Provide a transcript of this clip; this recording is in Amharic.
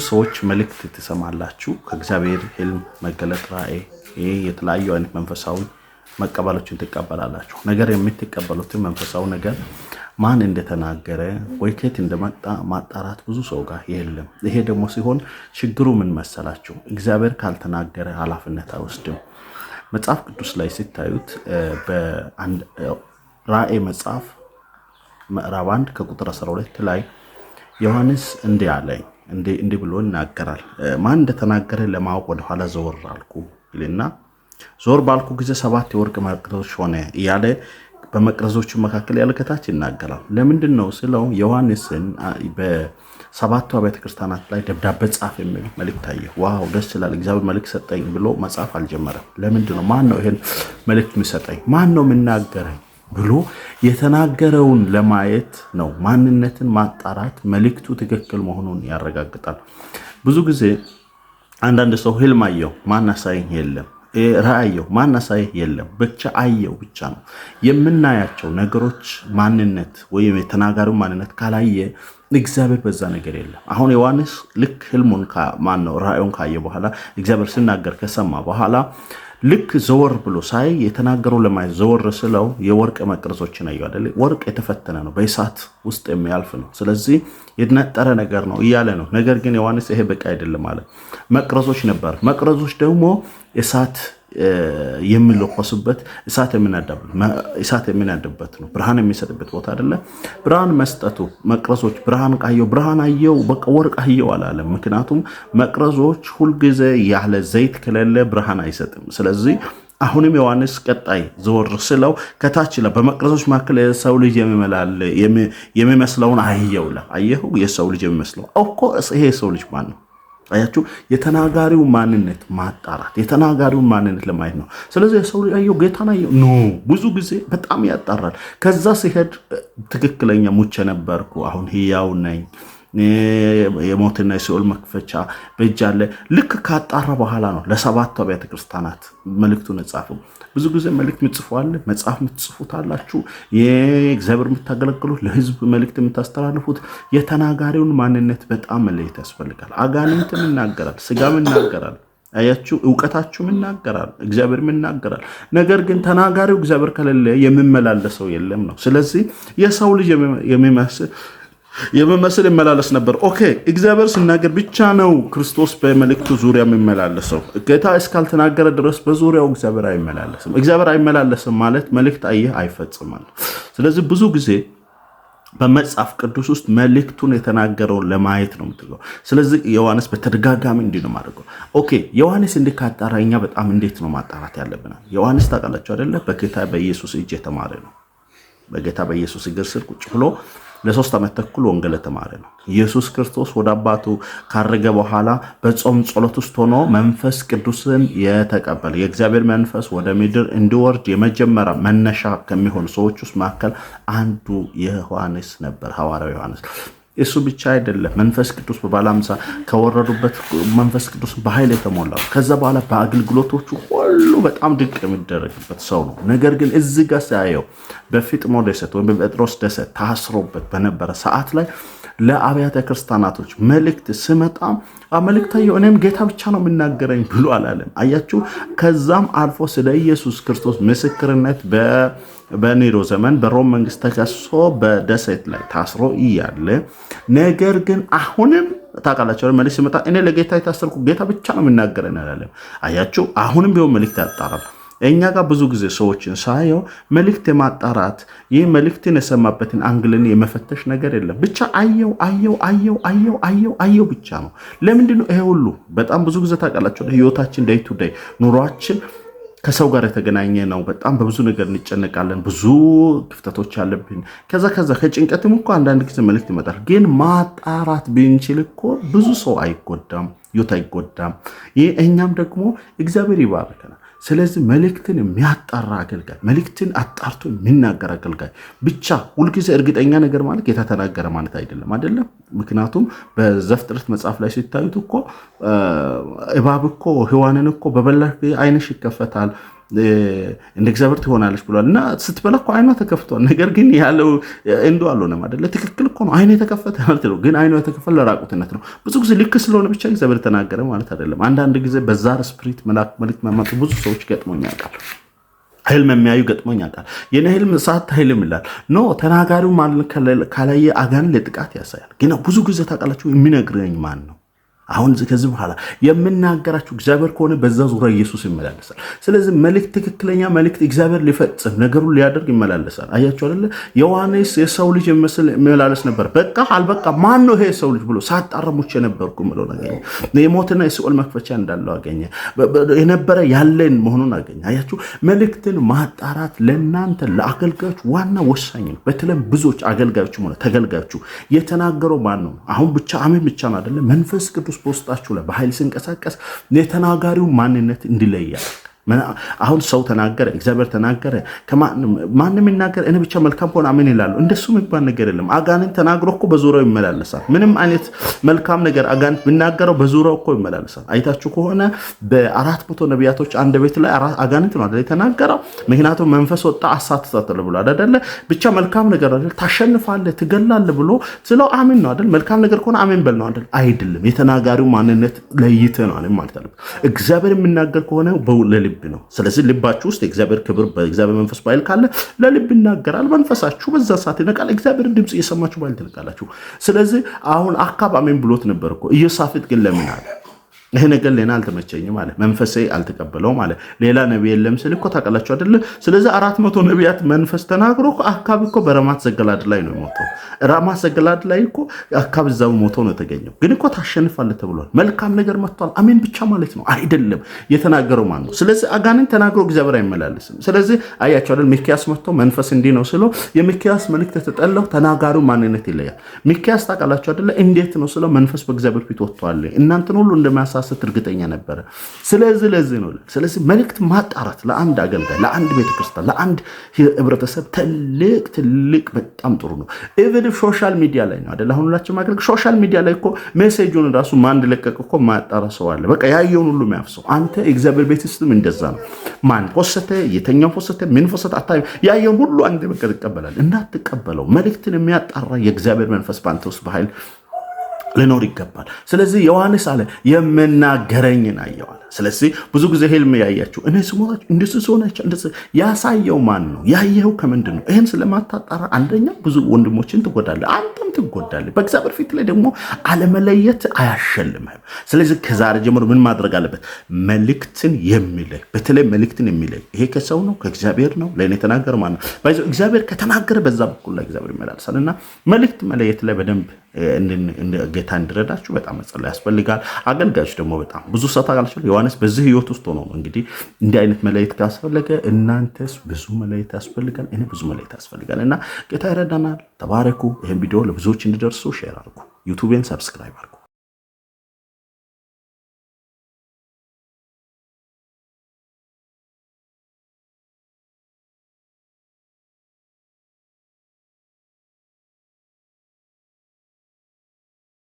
ሰዎች መልእክት ትሰማላችሁ ከእግዚአብሔር ህልም መገለጥ ራእይ የተለያዩ አይነት መንፈሳዊ መቀበሎችን ትቀበላላችሁ። ነገር የምትቀበሉትን መንፈሳዊ ነገር ማን እንደተናገረ ወይ ከየት እንደመጣ ማጣራት ብዙ ሰው ጋር የለም። ይሄ ደግሞ ሲሆን ችግሩ ምን መሰላችሁ? እግዚአብሔር ካልተናገረ ኃላፊነት አይወስድም። መጽሐፍ ቅዱስ ላይ ሲታዩት በአንድ ራእይ መጽሐፍ ምዕራፍ 1 ከቁጥር 12 ላይ ዮሐንስ እንዲህ አለኝ እንዲህ ብሎ ይናገራል። ማን እንደተናገረ ለማወቅ ወደ ኋላ ዘወር አልኩ ይልና ዞር ባልኩ ጊዜ 7 የወርቅ መቅረዞች ሆነ እያለ በመቅረዞቹ መካከል ያለ ከታች ይናገራል። ለምንድን ነው ስለው ዮሐንስን በሰባቱ አብያተ ክርስቲያናት ላይ ደብዳቤ ጻፍ የሚል መልእክት አየ። ዋው ደስ ይላል፣ እግዚአብሔር መልእክት ሰጠኝ ብሎ መጻፍ አልጀመረም። ለምንድን ነው? ማን ነው ይሄን መልእክት የሚሰጠኝ? ማን ነው የሚናገረኝ ብሎ የተናገረውን ለማየት ነው። ማንነትን ማጣራት መልእክቱ ትክክል መሆኑን ያረጋግጣል። ብዙ ጊዜ አንዳንድ ሰው ህልም አየው ማን አሳየኝ የለም፣ ራእየው ማን አሳየኝ የለም፣ ብቻ አየው ብቻ ነው። የምናያቸው ነገሮች ማንነት ወይም የተናጋሪው ማንነት ካላየ እግዚአብሔር በዛ ነገር የለም። አሁን ዮሐንስ ልክ ህልሙን ማን ነው ራእዩን ካየ በኋላ እግዚአብሔር ሲናገር ከሰማ በኋላ ልክ ዘወር ብሎ ሳይ የተናገረው ለማየት ዘወር ስለው የወርቅ መቅረዞችን አየሁ አይደል? ወርቅ የተፈተነ ነው፣ በእሳት ውስጥ የሚያልፍ ነው። ስለዚህ የተነጠረ ነገር ነው እያለ ነው። ነገር ግን ዮሐንስ ይሄ በቃ አይደለም ማለት መቅረዞች ነበር። መቅረዞች ደግሞ እሳት የሚለኮሱበት እሳት የሚናድበት ነው። ብርሃን የሚሰጥበት ቦታ አይደለ? ብርሃን መስጠቱ መቅረዞች ብርሃን ቃየው ብርሃን አየው በቃ ወርቅ አየው አላለም። ምክንያቱም መቅረዞች ሁልጊዜ ያለ ዘይት ከሌለ ብርሃን አይሰጥም። ስለዚህ አሁንም ዮሐንስ ቀጣይ ዘወር ስለው ከታች ላይ በመቅረዞች መካከል የሰው ልጅ የሚመስለውን አየሁ። የሰው ልጅ የሚመስለው እኮ ይሄ የሰው ልጅ ማን ነው? አያችሁ፣ የተናጋሪው ማንነት ማጣራት የተናጋሪው ማንነት ለማየት ነው። ስለዚህ የሰው ልጅ አየው ጌታን አየው ኖ ብዙ ጊዜ በጣም ያጣራል። ከዛ ሲሄድ ትክክለኛ ሙቼ ነበርኩ አሁን ህያው ነኝ፣ የሞትና የሲኦል መክፈቻ በእጅ አለ። ልክ ካጣራ በኋላ ነው ለሰባቱ አብያተ ክርስቲያናት መልእክቱን ጻፈው። ብዙ ጊዜ መልእክት ምጽፏል፣ መጽሐፍ ምትጽፉት አላችሁ፣ የእግዚአብሔር የምታገለግሉት ለህዝብ መልእክት የምታስተላልፉት የተናጋሪውን ማንነት በጣም መለየት ያስፈልጋል። አጋንንትም ይናገራል፣ ስጋም ይናገራል፣ አያችሁ እውቀታችሁም ይናገራል፣ እግዚአብሔርም ይናገራል። ነገር ግን ተናጋሪው እግዚአብሔር ከሌለ የሚመላለሰው የለም ነው። ስለዚህ የሰው ልጅ የሚመስል ይመላለስ ነበር። ኦኬ እግዚአብሔር ሲናገር ብቻ ነው ክርስቶስ በመልእክቱ ዙሪያ የሚመላለሰው። ጌታ እስካልተናገረ ድረስ በዙሪያው እግዚአብሔር አይመላለስም። እግዚአብሔር አይመላለስም ማለት መልእክት አየህ አይፈጽማል። ስለዚህ ብዙ ጊዜ በመጽሐፍ ቅዱስ ውስጥ መልእክቱን የተናገረውን ለማየት ነው የምትለው። ስለዚህ ዮሐንስ በተደጋጋሚ እንዲህ ነው ማድረገው። ኦኬ ዮሐንስ እንዲህ ካጣራ እኛ በጣም እንዴት ነው ማጣራት ያለብናል? ዮሐንስ ታውቃላችሁ አይደለ? በጌታ በኢየሱስ እጅ የተማረ ነው። በጌታ በኢየሱስ እግር ስር ቁጭ ብሎ ለ3 ዓመት ተኩል ወንጌል ተማረ ነው። ኢየሱስ ክርስቶስ ወደ አባቱ ካረገ በኋላ በጾም ጸሎት ውስጥ ሆኖ መንፈስ ቅዱስን የተቀበለ የእግዚአብሔር መንፈስ ወደ ምድር እንዲወርድ የመጀመሪያ መነሻ ከሚሆኑ ሰዎች ውስጥ መካከል አንዱ ዮሐንስ ነበር፣ ሐዋርያው ዮሐንስ። እሱ ብቻ አይደለም፣ መንፈስ ቅዱስ በባለ 50 ከወረዱበት መንፈስ ቅዱስ በኃይል የተሞላው ከዛ በኋላ በአገልግሎቶቹ ሁሉ በጣም ድንቅ የሚደረግበት ሰው ነው። ነገር ግን እዚህ ጋር ሳየው በፊጥሞ ደሴት ወይም በጴጥሮስ ደሴት ታስሮበት በነበረ ሰዓት ላይ ለአብያተ ክርስቲያናቶች መልእክት ስመጣ መልእክታየው እኔም ጌታ ብቻ ነው የምናገረኝ ብሎ አላለም። አያችሁ፣ ከዛም አልፎ ስለ ኢየሱስ ክርስቶስ ምስክርነት በኔሮ ዘመን በሮም መንግስት ተከሶ በደሴት ላይ ታስሮ እያለ ነገር ግን አሁንም ታውቃላችሁ መልእክት ሲመጣ እኔ ለጌታ የታሰርኩ ጌታ ብቻ ነው የምናገረኝ አላለም። አያችሁ፣ አሁንም ቢሆን መልእክት ያጣራል። እኛ ጋር ብዙ ጊዜ ሰዎችን ሳየው መልእክት የማጣራት ይህ መልእክትን የሰማበትን አንግልን የመፈተሽ ነገር የለም። ብቻ አየው ብቻ ነው። ለምንድነው ይሄ ሁሉ? በጣም ብዙ ጊዜ ታውቃላችሁ ህይወታችን ዴይ ቱ ዴይ ኑሯችን ከሰው ጋር የተገናኘ ነው። በጣም በብዙ ነገር እንጨነቃለን፣ ብዙ ክፍተቶች አለብን። ከዛ ከጭንቀትም እኮ አንዳንድ ጊዜ መልእክት ይመጣል። ግን ማጣራት ብንችል እኮ ብዙ ሰው አይጎዳም፣ ህይወት አይጎዳም። ይህ እኛም ደግሞ እግዚአብሔር ይባርከናል። ስለዚህ መልእክትን የሚያጣራ አገልጋይ፣ መልእክትን አጣርቶ የሚናገር አገልጋይ ብቻ። ሁልጊዜ እርግጠኛ ነገር ማለት ጌታ ተናገረ ማለት አይደለም። ምክንያቱም በዘፍጥረት መጽሐፍ ላይ ሲታዩት እኮ እባብ እኮ ሔዋንን እኮ በበላ ዓይንሽ ይከፈታል እንደ እግዚአብሔር ትሆናለች ብሏል እና ስትበላ እኮ አይኗ ተከፍቷል። ነገር ግን ያለው እንዶ አልሆነም አይደለ? ትክክል እኮ ነው። አይኑ የተከፈተ ማለት ነው። ግን አይኑ የተከፈለ ለራቁትነት ነው። ብዙ ጊዜ ልክ ስለሆነ ብቻ እግዚአብሔር ተናገረ ማለት አይደለም። አንዳንድ ጊዜ በዛር ስፕሪት መልእክት መመጡ ብዙ ሰዎች ገጥሞኝ ያውቃል። ህልም የሚያዩ ገጥሞኝ ያውቃል። የኔ ህልም ሳት ህልም ይላል ኖ ተናጋሪው ማለት ካላየ አጋንንት ለጥቃት ያሳያል። ግን ብዙ ጊዜ ታውቃላችሁ የሚነግረኝ ማን ነው? አሁን ከዚህ በኋላ የምናገራችሁ እግዚአብሔር ከሆነ በዛ ዙሪያ ኢየሱስ ይመላለሳል። ስለዚህ መልእክት ትክክለኛ መልእክት እግዚአብሔር ሊፈጽም ነገሩን ሊያደርግ ይመላለሳል። አያችሁ አይደለ? ዮሐንስ የሰው ልጅ የሚመስል ይመላለስ ነበር። በቃ አልበቃ ማን ነው ይሄ የሰው ልጅ ብሎ ሳጣረሙች የነበርኩ ምለው አገኘ። የሞትና የሲኦል መክፈቻ እንዳለው አገኘ። የነበረ ያለን መሆኑን አገኘ። አያችሁ መልእክትን ማጣራት ለእናንተ ለአገልጋዮች ዋና ወሳኝ ነው። በተለይም ብዙዎች አገልጋዮች ሆነ ተገልጋዮች የተናገረው ማን ነው? አሁን ብቻ አሜን ብቻ ነው አይደለ? መንፈስ ቅዱስ በውስጣችሁ ላይ በኃይል ሲንቀሳቀስ የተናጋሪው ማንነት እንዲለያል። አሁን ሰው ተናገረ፣ እግዚአብሔር ተናገረ፣ ማንም ይናገር እኔ ብቻ መልካም ሆነ አሜን ይላሉ። እንደሱ የሚባል ነገር የለም። አጋንንት ተናግሮ እኮ በዙሪያው ይመላለሳል። ምንም አይነት መልካም ነገር አጋንንት ቢናገረው በዙሪያው እኮ ይመላለሳል። አይታችሁ ከሆነ በ400 ነቢያቶች አንድ ቤት ላይ አጋንንት ነው አይደል የተናገረው? ምክንያቱም መንፈስ ወጣ አሳትታለ ብሎ አይደለ? ብቻ መልካም ነገር አይደል ታሸንፋለህ፣ ትገላለህ ብሎ ስለው አሜን ነው አይደል? መልካም ነገር ከሆነ አሜን በል ነው አይደል? አይደለም። የተናጋሪው ማንነት ለይተህ ነው አይደል ማለት አለበት። እግዚአብሔር የሚናገር ከሆነ በልብ ነው። ስለዚህ ልባችሁ ውስጥ የእግዚአብሔር ክብር በእግዚአብሔር መንፈስ ባይል ካለ ለልብ ይናገራል። መንፈሳችሁ በዛ ሰዓት ይነቃል። እግዚአብሔር ድምጽ እየሰማችሁ ባይል ትነቃላችሁ። ስለዚህ አሁን አካብ አሜን ብሎት ነበር እኮ። ኢዮሳፍጥ ግን ለምን አለ? ይሄ ነገር ለና አልተመቸኝም ማለት መንፈሴ አልተቀበለው ማለት ሌላ ነብይ የለም ስል እኮ ታውቃላችሁ አይደለ? ስለዚህ 400 ነቢያት መንፈስ ተናግሮ አካብ እኮ በራማት ዘገላድ ላይ ነው የሞተው። ራማት ዘገላድ ላይ እኮ አካብ እዛው ሞቶ ነው የተገኘው። ግን እኮ ታሸንፋለህ ተብሏል። መልካም ነገር መጥቷል። አሜን ብቻ ማለት ነው አይደለም። የተናገረው ማን ነው? ስለዚህ አጋንንት ተናግሮ እግዚአብሔር አይመላለስም። ስለዚህ አያችሁ አይደል? ሚክያስ መጥቶ መንፈስ እንዲህ ነው ስለው የሚክያስ መልእክት ተጠላው ተናጋሪው ማንነት ይለያል። ሚክያስ ታውቃላችሁ አይደለ? እንዴት ነው ስለው መንፈስ በእግዚአብሔር ፊት ወጥቷል እናንተን ሁሉ እንደማያሳስት እርግጠኛ ነበረ። ስለዚህ ለዚህ ነው። ስለዚህ መልእክት ማጣራት ለአንድ አገልጋይ፣ ለአንድ ቤተክርስቲያን፣ ለአንድ ህብረተሰብ ትልቅ በጣም ጥሩ ነው። ኢቭን ሶሻል ሚዲያ ላይ ነው አይደል? አሁን ሁላችን ማገልገል ሶሻል ሚዲያ ላይ እኮ ሜሴጁን ራሱ ማን ለቀቀ እኮ ማጣራ ሰው አለ። በቃ ያየውን ሁሉ የሚያፍሰው አንተ እግዚአብሔር ቤት ውስጥም እንደዛ ነው። ማን ፖስተ፣ የተኛው ፖስተ፣ ምን ፖስተ አታይ ያየውን ሁሉ አንተ በቃ ትቀበላለህ። እንዳትቀበለው መልእክትን የሚያጣራ የእግዚአብሔር መንፈስ ባንተ ውስጥ በኃይል ሊኖር ይገባል። ስለዚህ ዮሐንስ አለ የምናገረኝን አየዋል። ስለዚህ ብዙ ጊዜ ህልም ያያችሁ እኔ ስሞታችሁ እንደዚህ ሆናችሁ እንደዚህ ያሳየው ማን ነው? ያየው ከምንድን ነው? ይሄን ስለማታጣራ አንደኛ ብዙ ወንድሞችን ትጎዳለህ፣ አንተም ትጎዳለህ። በእግዚአብሔር ፊት ላይ ደግሞ አለመለየት አያሸልምህም። ስለዚህ ከዛሬ ጀምሮ ምን ማድረግ አለበት? መልእክትን የሚለይ በተለይ መልእክትን የሚለይ ይሄ ከሰው ነው ከእግዚአብሔር ነው ለእኔ የተናገረ ማን ነው? ባይዘው እግዚአብሔር ከተናገረ በዛ በኩል ላይ እግዚአብሔር ይመላልሳልና መልእክት መለየት ላይ በደንብ ጌታ እንዲረዳችሁ በጣም መጸለይ ያስፈልጋል። አገልጋዮች ደግሞ በጣም ብዙ ሰዓት አጋልቻለሁ። ዮሐንስ በዚህ ህይወት ውስጥ ሆኖ ነው እንግዲህ እንዲህ አይነት መለየት ካስፈለገ እናንተስ ብዙ መለየት ያስፈልጋል፣ እኔ ብዙ መለየት ያስፈልጋል እና ጌታ ይረዳናል። ተባረኩ። ይህን ቪዲዮ ለብዙዎች እንዲደርሱ ሼር አድርጉ። ዩቲዩብን ሰብስክራይብ አድርጉ።